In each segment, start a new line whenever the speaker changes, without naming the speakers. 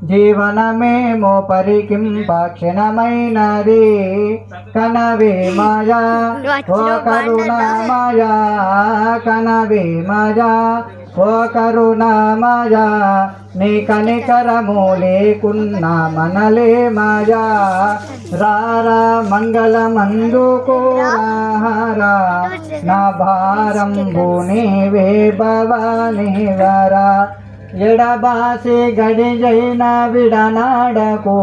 జీవనమేమో పరికింప క్షణమైనది కనవే మాయా ఓ కరుణామయా కనవే మాయా ఓ కరుణామయా నీ కనికరము లేకున్నా మనలే మాయా రారా మంగళమందుకో రారా నా భారంబు నీవే భవానీ వరా ఎడబాసి గడియైన విడనాడకు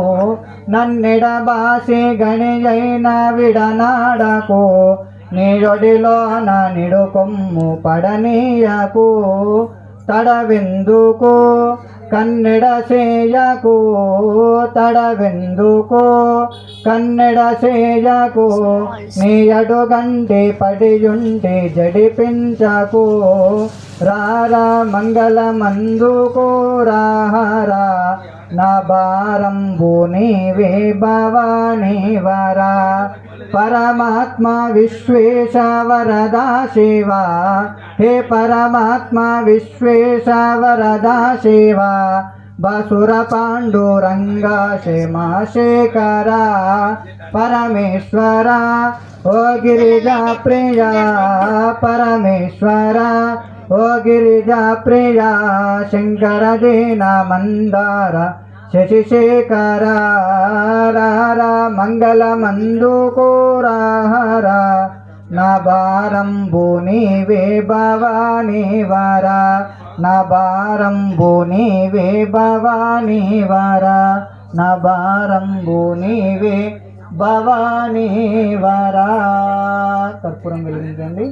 నన్నెడబాసి గడియైన విడనాడకు నీ ఒడిలోన నిడుకొమ్ము పడనీయకు తడవెందుకు కన్నెడ చేయకు తడవెందుకు కన్నెడ చేయకు నీ అడుగంటి పడియుంటి జడిపించకు రారా మంగళమందుకో రారా నా భారంబు నీవే భవానీ వరా పరమాత్మ విశ్వేశ వరదా శివ హే పరమాత్మ విశ్వేశ వరదా శివ బసుర పాండురంగ క్షమా శేఖర పరమేశ్వర ఓ గిరిజా ప్రియ పరమేశ్వర ఓ గిరిజా ప్రియ శంకర దీన మందార శశిశేఖర రారా మంగళమందుకో రారా నా భారంబు నీవే భవానీ వరా నా భారంబు నీవే భవానీ వరా నా భారంబు నీవే భవానీ వరా. కర్పూరం వెలిగించండి.